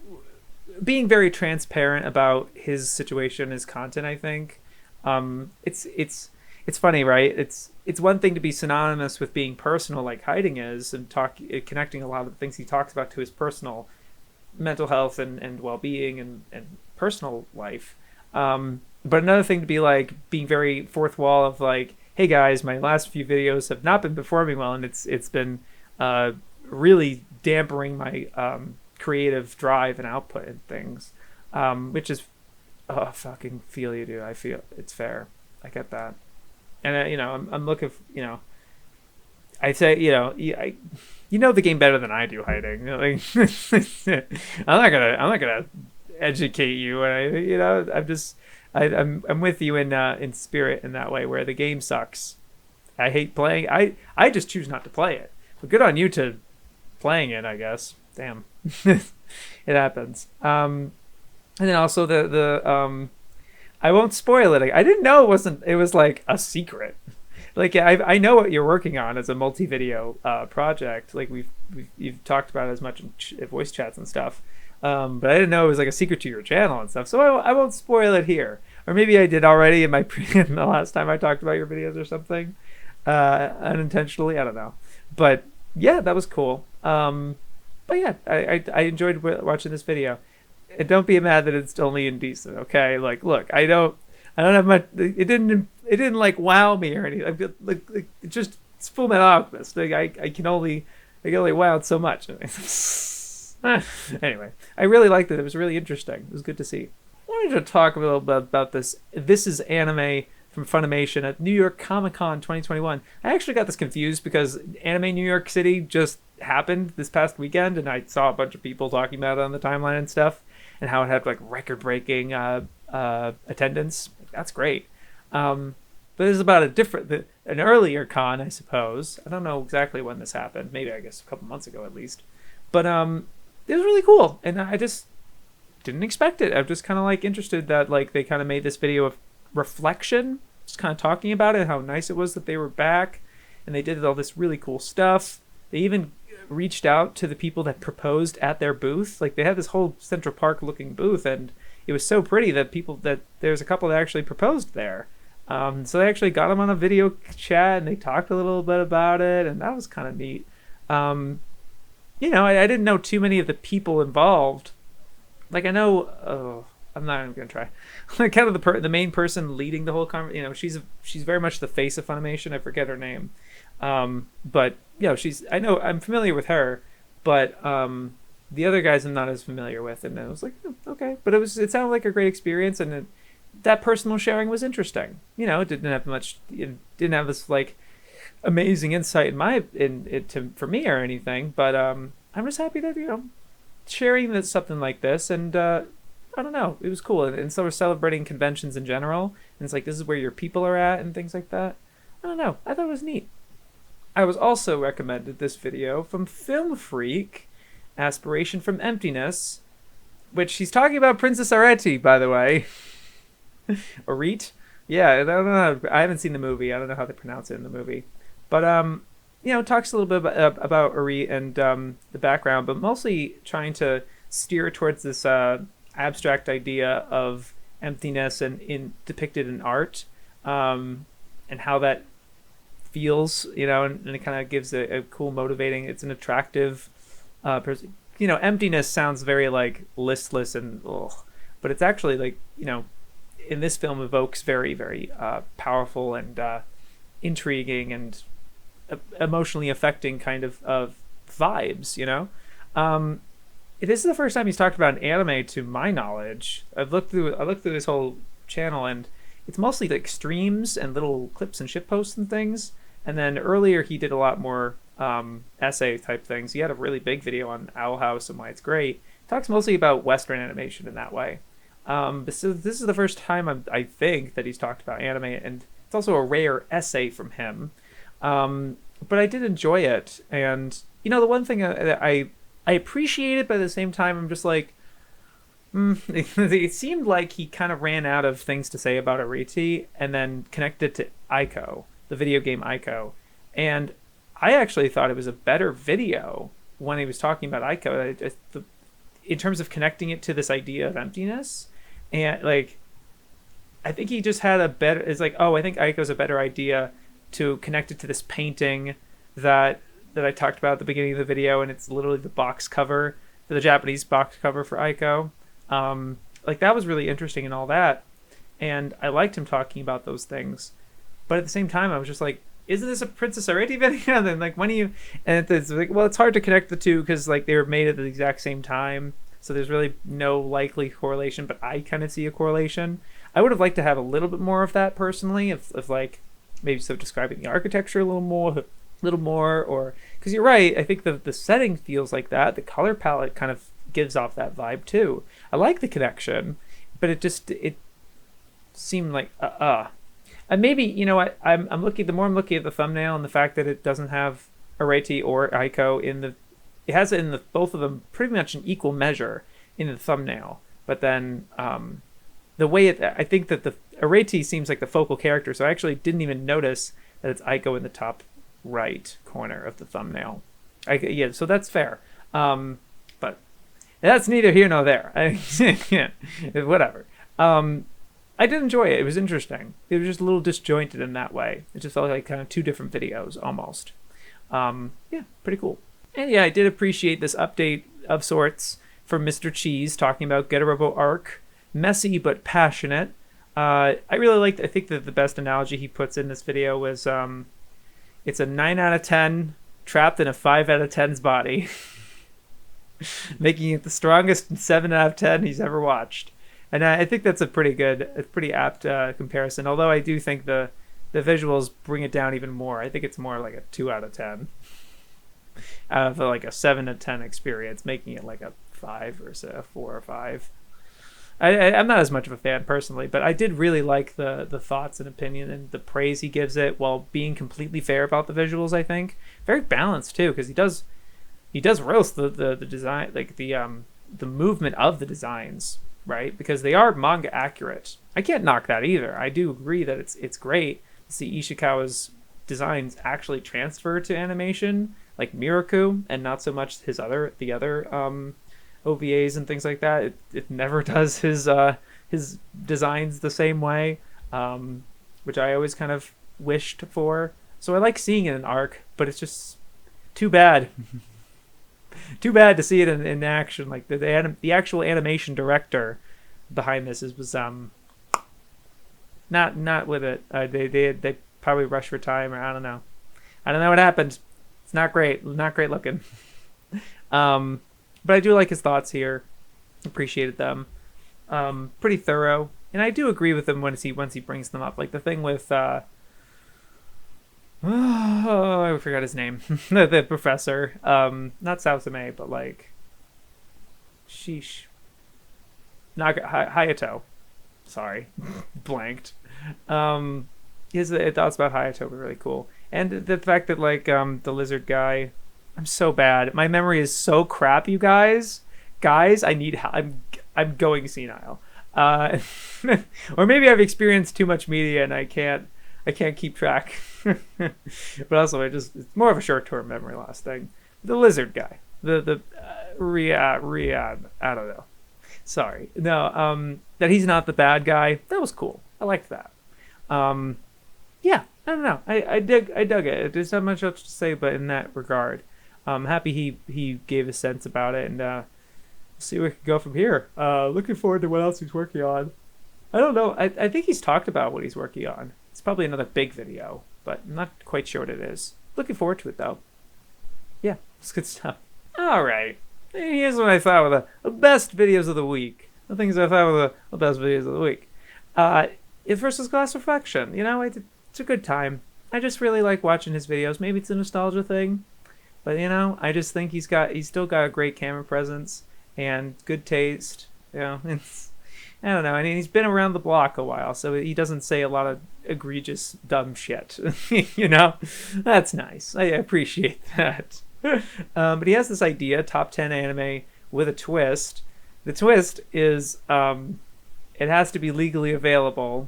being very transparent about his situation, his content. I think it's funny, right? It's one thing to be synonymous with being personal like Hiding is, and connecting a lot of the things he talks about to his personal mental health and well-being and personal life. But another thing to be like being very fourth wall of like, hey guys, my last few videos have not been performing well, and it's been really dampering my creative drive and output and things, which is fucking feel you, dude. I feel it's fair. I get that. And I'm looking for, I'd say, the game better than I do, Hiding. Like, I'm not gonna educate you. I'm with you in spirit in that way, where the game sucks. I hate playing. I just choose not to play it. But good on you to playing it, I guess. Damn, it happens. And then also the I won't spoil it. I didn't know it was like a secret. Like I know what you're working on as a multi-video project. Like you've talked about it as much in voice chats and stuff. But I didn't know it was like a secret to your channel and stuff. So I won't spoil it here. Or maybe I did already in the last time I talked about your videos or something, unintentionally. I don't know. But yeah, that was cool. But yeah, I enjoyed watching this video. And don't be mad that it's only indecent, okay? Like, look, I don't have much. It didn't like wow me or anything. Like it just, it's Full Metal Alchemist. Like I can only wow it so much. Anyway, I really liked it. It was really interesting. It was good to see. I wanted to talk a little bit about this. This is Anime from Funimation at New York Comic Con 2021. I actually got this confused because Anime New York City just happened this past weekend, and I saw a bunch of people talking about it on the timeline and stuff, and how it had like record-breaking attendance. That's great. But this is about an earlier con, I suppose. I don't know exactly when this happened. Maybe, I guess, a couple months ago at least. But it was really cool, and I just didn't expect it. I'm just kind of like interested that like they kind of made this video of reflection, just kind of talking about it, how nice it was that they were back, and they did all this really cool stuff. They even reached out to the people that proposed at their booth. Like they had this whole Central Park looking booth, and it was so pretty that there's a couple that actually proposed there. So they actually got them on a video chat and they talked a little bit about it, and that was kind of neat. I didn't know too many of the people involved. Like I know, I'm not even gonna try. Like kind of the main person leading the whole conversation. She's very much the face of Funimation. I forget her name, but I'm familiar with her, but the other guys I'm not as familiar with. And I was like, okay, but it sounded like a great experience, and that personal sharing was interesting. It didn't have much. It didn't have this like amazing insight for me or anything, but I'm just happy that sharing something like this, and I don't know, it was cool, and so we're celebrating conventions in general, and it's like this is where your people are at and things like that. I don't know, I thought it was neat. I was also recommended this video from Film Freak, Aspiration from Emptiness, which she's talking about Princess Arete, by the way. Arete? Yeah, I don't know. I haven't seen the movie. I don't know how they pronounce it in the movie. But, talks a little bit about Arete and the background, but mostly trying to steer towards this abstract idea of emptiness and depicted in art, and how that feels, and it kind of gives a cool, motivating, it's an attractive person. Emptiness sounds very like listless and ugh, but it's actually like, in this film evokes very, very powerful and intriguing and emotionally affecting kind of vibes. It is the first time he's talked about an anime, to my knowledge. I looked through this whole channel, and it's mostly like streams and little clips and shit posts and things. And then earlier he did a lot more essay type things. He had a really big video on Owl House and why it's great. Talks mostly about Western animation in that way. But so this is the first time I think that he's talked about anime, and it's also a rare essay from him. But I did enjoy it, and the one thing that I appreciate it, but at the same time I'm just like, it seemed like he kind of ran out of things to say about Arete, and then connected to Ico, the video game Ico, and I actually thought it was a better video when he was talking about Ico, in terms of connecting it to this idea of emptiness. And like, I think he just had it's like, I think Ico's a better idea to connect it to this painting that I talked about at the beginning of the video, and it's literally the box cover, the Japanese box cover for Ico. Like that was really interesting and all that, and I liked him talking about those things. But at the same time, I was just like, isn't this a Princess Arete video? And then like, when do you? And it's like, well, it's hard to connect the two because like they were made at the exact same time, so there's really no likely correlation. But I kind of see a correlation. I would have liked to have a little bit more of that personally, if like maybe so describing the architecture a little more, or because you're right. I think the setting feels like that. The color palette kind of gives off that vibe too. I like the connection, but it seemed like and maybe I'm looking. The more I'm looking at the thumbnail and the fact that it doesn't have Arete or Ico it has it in both of them pretty much in equal measure in the thumbnail. But then the way I think that the Arete seems like the focal character, so I actually didn't even notice that it's Ico in the top right corner of the thumbnail. So that's fair. But that's neither here nor there. Whatever. I did enjoy it. It was interesting. It was just a little disjointed in that way. It just felt like kind of two different videos almost. Pretty cool. And yeah, I did appreciate this update of sorts from Mrcheese talking about Get a Robo Arc. Messy but passionate. I really liked. I think that the best analogy he puts in this video was it's a 9 out of 10 trapped in a 5 out of 10's body, making it the strongest 7 out of 10 he's ever watched. And I think that's a pretty apt comparison. Although I do think the visuals bring it down even more. I think it's more like a 2 out of 10 out of like a 7 to 10 experience, making it like a 5 or so, a 4 or 5. I'm not as much of a fan personally, but I did really like the thoughts and opinion and the praise he gives it, while being completely fair about the visuals. I think very balanced too, because he does he does roast the design, like the movement of the designs, right? Because they are manga accurate. I can't knock that either. I do agree that it's great to see Ishikawa's designs actually transfer to animation, like Miraku, and not so much the other OVAs and things like that. It never does his designs the same way, which I always kind of wished for. So I like seeing it in arc, but it's just too bad. Too bad to see it in action. Like the actual animation director behind this was not with it. They probably rushed for time, or I don't know what happened. It's not great looking. But I do like his thoughts here. Appreciated them. Pretty thorough, and I do agree with him once he brings them up. Like the thing with I forgot his name. The professor. Not Saotome, but like sheesh. Hayato. Sorry. Blanked. His thoughts about Hayato were really cool. And the fact that like the lizard guy, I'm so bad. My memory is so crap, you guys. Guys, I need help. I'm going senile. Or maybe I've experienced too much media and I can't keep track. But also it's more of a short-term memory loss thing. The lizard guy. The Riyadh, I don't know. Sorry. No, that he's not the bad guy. That was cool. I liked that. Yeah, I don't know. I dug it. There's not much else to say, but in that regard, I'm happy he gave a sense about it, and we'll see where we can go from here. Looking forward to what else he's working on. I don't know. I think he's talked about what he's working on. It's probably another big video, but I'm not quite sure what it is. Looking forward to it, though. Yeah, it's good stuff. All right. Here's what I thought were the best videos of the week. The things I thought were the best videos of the week. It versus Glass Reflection. You know, it's a good time. I just really like watching his videos. Maybe it's a nostalgia thing, but you know, I just think he's still got a great camera presence and good taste. You know, I don't know. I mean, he's been around the block a while, so he doesn't say a lot of egregious dumb shit. You know, that's nice. I appreciate that. But he has this idea, top 10 anime with a twist. The twist is it has to be legally available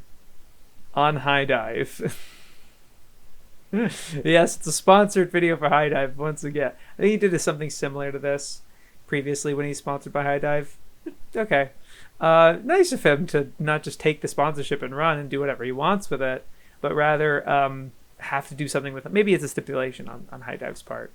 on High Dive. Yes, it's a sponsored video for High Dive once again. I think he did something similar to this previously when he's sponsored by High Dive. Okay. Nice of him to not just take the sponsorship and run and do whatever he wants with it, but rather have to do something with it. Maybe it's a stipulation on High Dive's part.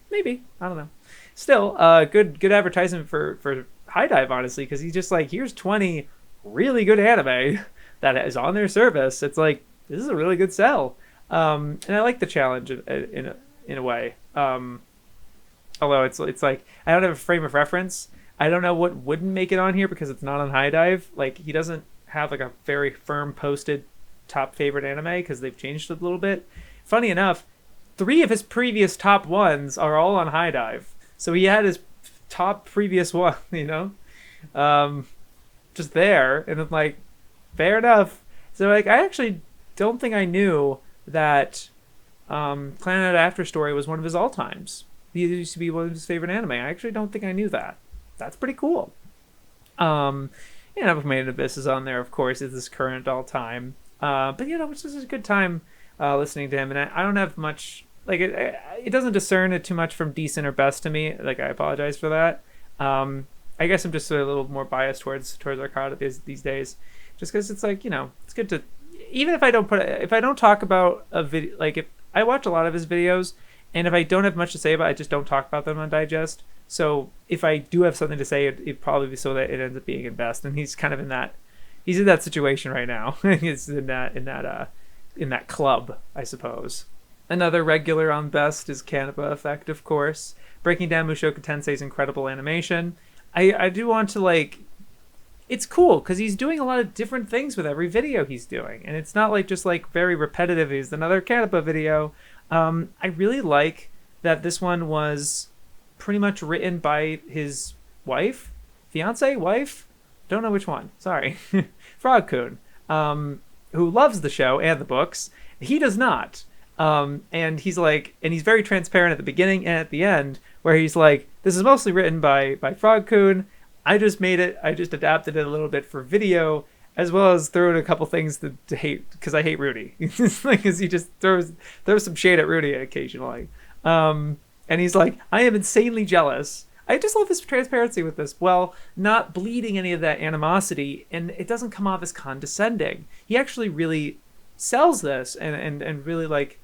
Maybe. I don't know. Still, good advertisement for High Dive, honestly, because he's just like, here's 20 really good anime that is on their service. It's like, this is a really good sell. And I like the challenge in a way. Although it's like, I don't have a frame of reference. I don't know what wouldn't make it on here because it's not on High Dive. Like, he doesn't have like a very firm posted top favorite anime because they've changed it a little bit. Funny enough, 3 of his previous top ones are all on High Dive. So he had his top previous one, you know, just there. And I'm like, fair enough. So like, I actually don't think I knew that Planet After Story was one of his all-times. He used to be one of his favorite anime. I actually don't think I knew that. That's pretty cool. And Made in Abyss is on there, of course. It's his current all-time. But, you know, it's just a good time listening to him. And I don't have much... Like, it doesn't discern it too much from decent or best to me. Like, I apologize for that. I guess I'm just a little more biased towards Arcada these days. Just because it's like, you know, it's good to... Even if I don't talk about a video... Like, if I watch a lot of his videos, and if I don't have much to say about it, I just don't talk about them on Digest. So if I do have something to say, it'd probably be so that it ends up being in best. And he's kind of in that... He's in that situation right now. He's in that club, I suppose. Another regular on best is Canipa Effect, of course. Breaking down Mushoku Tensei's incredible animation. I do want to, like... It's cool, because he's doing a lot of different things with every video he's doing. And it's not, like, just, like, very repetitive. He's another Canipa video. I really like that this one was pretty much written by his wife? Fiance? Wife? Don't know which one. Sorry. Frog-kun, who loves the show and the books. He does not. And he's like, and he's very transparent at the beginning and at the end, where he's like, this is mostly written by Frog-kun. I just made it. I just adapted it a little bit for video, as well as throw in a couple things to hate, because I hate Rudy. It's like, cause he just throws some shade at Rudy occasionally. And he's like, I am insanely jealous. I just love his transparency with this. Well, not bleeding any of that animosity, and it doesn't come off as condescending. He actually really sells this and really like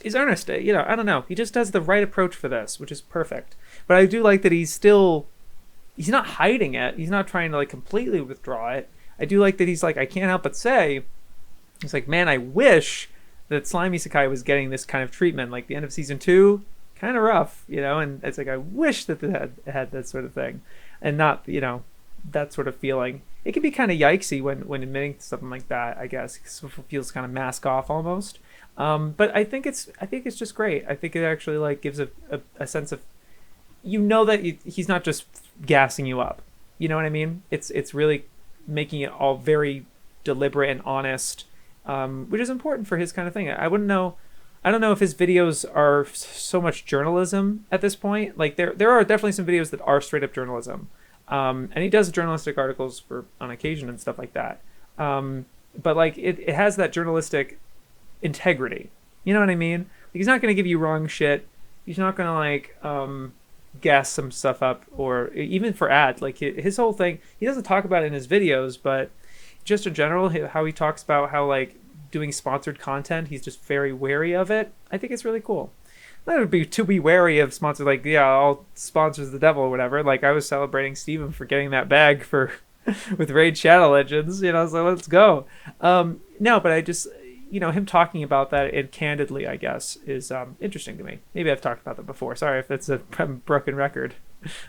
is earnest. You know, I don't know. He just has the right approach for this, which is perfect. But I do like that he's not hiding it. He's not trying to like completely withdraw it. I do like that he's like, I can't help but say, he's like, man, I wish that Slimy Sakai was getting this kind of treatment. Like the end of season 2, kind of rough, you know, and it's like, I wish that it had that sort of thing, and not, you know, that sort of feeling. It can be kind of yikesy when admitting to something like that, I guess, because it feels kind of mask off almost. But I think it's just great. I think it actually like gives a sense of, you know, that he's not just gassing you up. You know what I mean? It's really making it all very deliberate and honest, which is important for his kind of thing. I don't know if his videos are so much journalism at this point. Like there are definitely some videos that are straight up journalism. And he does journalistic articles on occasion and stuff like that. But like it has that journalistic integrity. You know what I mean? Like, he's not going to give you wrong shit. He's not going to like gas some stuff up, or even for ads. Like his whole thing, he doesn't talk about it in his videos, but just in general, how he talks about how like doing sponsored content, he's just very wary of it. I think it's really cool. That would be to be wary of sponsored, like, yeah, all sponsors the devil or whatever. Like I was celebrating Steven for getting that bag for with Raid Shadow Legends, you know, so let's go. No, but I just, you know, him talking about that and candidly, I guess, is interesting to me. Maybe I've talked about that before. Sorry if it's a broken record.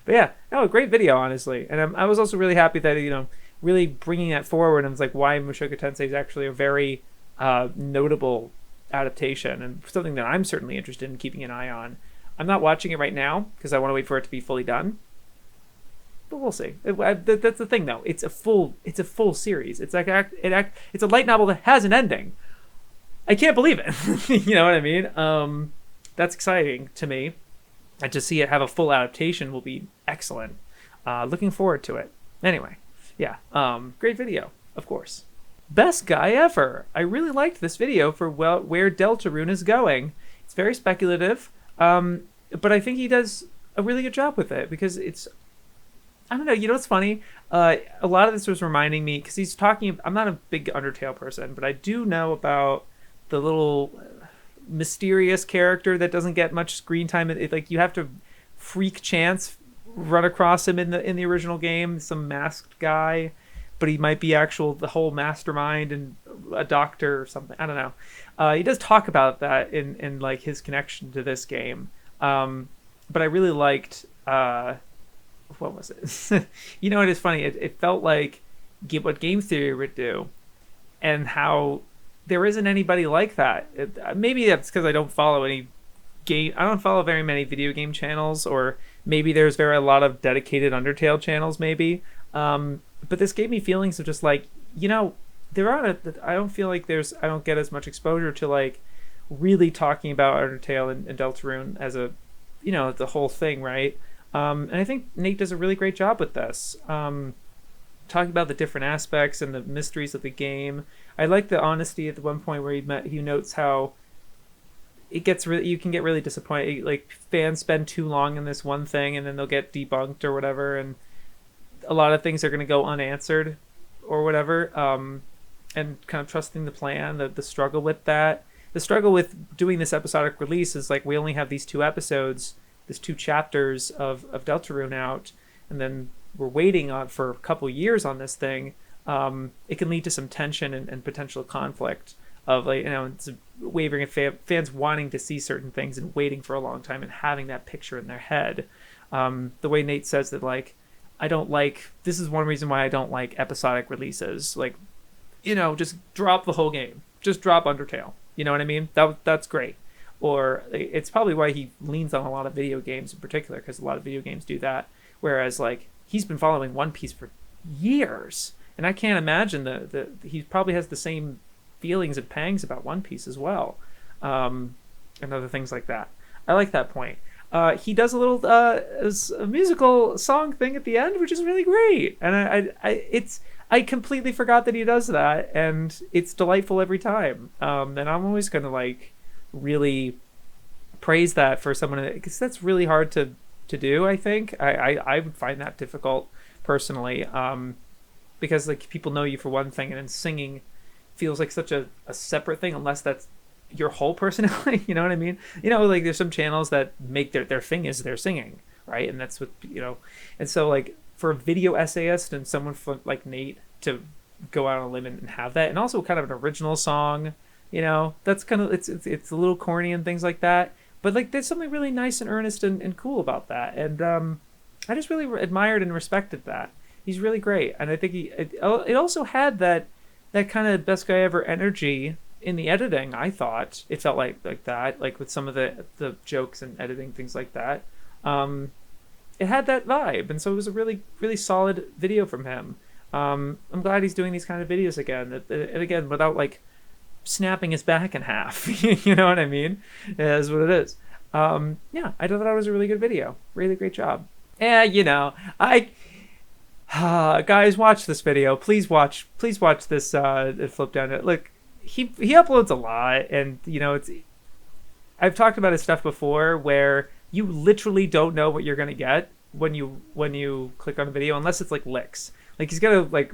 But yeah, no, great video, honestly. And I was also really happy that, you know, really bringing that forward, and it's like why Mushoku Tensei is actually a very notable adaptation, and something that I'm certainly interested in keeping an eye on. I'm not watching it right now because I want to wait for it to be fully done, but we'll see. That's the thing, though. It's a full series. It's like it's a light novel that has an ending. I can't believe it. You know what I mean? That's exciting to me. And to see it have a full adaptation will be excellent. Looking forward to it. Anyway, yeah. Great video, of course. Best Guy Ever. I really liked this video for where Deltarune is going. It's very speculative, but I think he does a really good job with it, because it's, I don't know, you know what's funny? A lot of this was reminding me, because he's talking, I'm not a big Undertale person, but I do know about the little mysterious character that doesn't get much screen time. Like you have to freak chance run across him in the original game, some masked guy, but he might be the whole mastermind and a doctor or something. I don't know. He does talk about that in like his connection to this game. But I really liked, what was it? You know, it is funny. It felt like what Game Theory would do, and how there isn't anybody like that. Maybe that's because I don't follow I don't follow very many video game channels, or maybe there's a lot of dedicated Undertale channels, maybe. But this gave me feelings of just like, you know, I don't feel like I don't get as much exposure to like really talking about Undertale and Deltarune as a, you know, the whole thing, right? And I think Nate does a really great job with this. Talking about the different aspects and the mysteries of the game. I like the honesty at the one point where he notes how you can get really disappointed. Like fans spend too long in this one thing and then they'll get debunked or whatever, and a lot of things are going to go unanswered or whatever, and kind of trusting the plan, the struggle with that. The struggle with doing this episodic release is like we only have these 2 episodes, these 2 chapters of Deltarune out, and then we're waiting for a couple years on this thing. It can lead to some tension and potential conflict of, like, you know, it's wavering of fans wanting to see certain things and waiting for a long time and having that picture in their head. The way Nate says that, like, this is one reason why I don't like episodic releases. Like, you know, just drop the whole game. Just drop Undertale. You know what I mean? That's great. Or it's probably why he leans on a lot of video games in particular, because a lot of video games do that. Whereas, like, he's been following One Piece for years, and I can't imagine he probably has the same feelings and pangs about One Piece as well, and other things like that. I like that point. he does a little a musical song thing at the end, which is really great. And I completely forgot that he does that, and it's delightful every time. And I'm always gonna like really praise that for someone, because that's really hard to do. I think I would find that difficult personally, because like people know you for one thing, and then singing feels like such a separate thing, unless that's your whole personality. You know what I mean? You know, like there's some channels that make their thing is their singing, right? And that's what, you know. And so like for a video essayist and someone like Nate to go out on a limb and have that, and also kind of an original song, you know, that's kind of, it's a little corny and things like that, but like there's something really nice and earnest and cool about that. And I just really admired and respected that. He's really great. And I think it also had that kind of Best Guy Ever energy in the editing. I thought it felt like that, like with some of the jokes and editing, things like that. It had that vibe, and so it was a really, really solid video from him. I'm glad he's doing these kind of videos again, and again without like snapping his back in half. You know what I mean? It is what it is. Yeah, I thought that was a really good video. Really great job. Yeah, you know, guys, watch this video. Please watch this flip down. Look, he uploads a lot, and you know, I've talked about his stuff before where you literally don't know what you're gonna get when you click on a video, unless it's like Licks. Like he's gonna like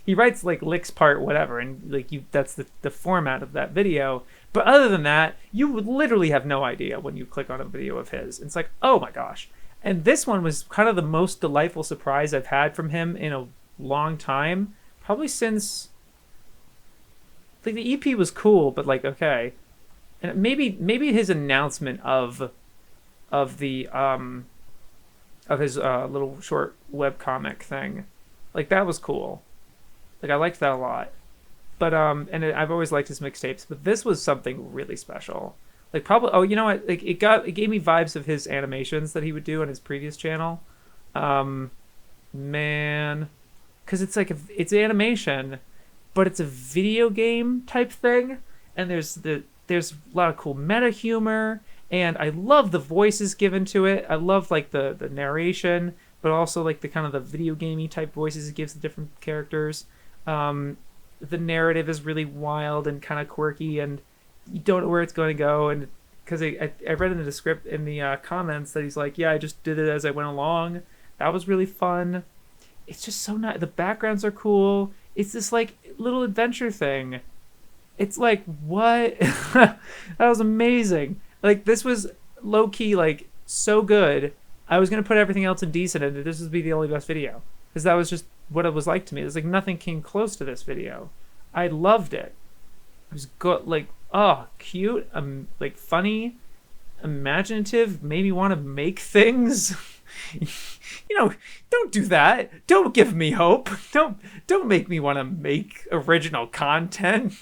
he writes like Licks part whatever, and like that's the format of that video. But other than that, you would literally have no idea when you click on a video of his. It's like, oh my gosh. And this one was kind of the most delightful surprise I've had from him in a long time, probably since like the EP was cool, but like okay, and maybe his announcement of the of his little short web comic thing, like that was cool. Like I liked that a lot. But I've always liked his mixtapes, but this was something really special. Like probably, oh, you know what? Like it gave me vibes of his animations that he would do on his previous channel. Man, because it's like it's animation, but it's a video game type thing, and there's a lot of cool meta humor, and I love the voices given to it. I love like the narration, but also like the kind of the video gamey type voices it gives the different characters. The narrative is really wild and kind of quirky, and you don't know where it's going to go. And because I read in the script in the comments that he's like, yeah, I just did it as I went along. That was really fun. It's just so nice. The backgrounds are cool. It's this like little adventure thing. It's like, what? That was amazing. Like this was low key, like so good. I was gonna put everything else in decent, and this would be the only best video, because that was just what it was like to me. It was like nothing came close to this video. I loved it. It was good, like, oh, cute, like funny, imaginative, made me want to make things. You know, don't do that. Don't give me hope. Don't make me want to make original content.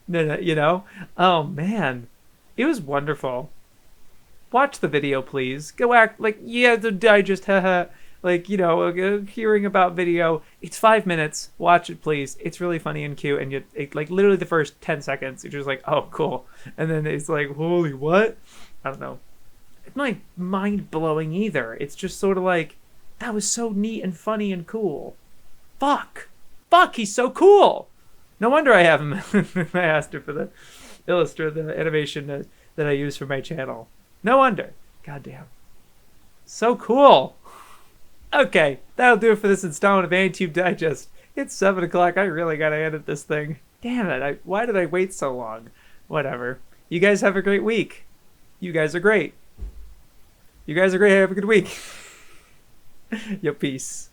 No, you know? Oh man. It was wonderful. Watch the video, please. Go act like, yeah, the digest, haha. Like, you know, hearing about video. It's 5 minutes. Watch it, please. It's really funny and cute. And like literally the first 10 seconds, you're just like, oh, cool. And then it's like, holy what? I don't know. It's not like mind-blowing either. It's just sort of like, that was so neat and funny and cool. Fuck, he's so cool. No wonder I have him. I asked her for the the animation that I use for my channel. No wonder. Goddamn. So cool. Okay, that'll do it for this installment of AniTube Digest. It's 7 o'clock. I really gotta edit this thing. Damn it. Why did I wait so long? Whatever. You guys have a great week. You guys are great. You guys are great. Have a good week. Yo, peace.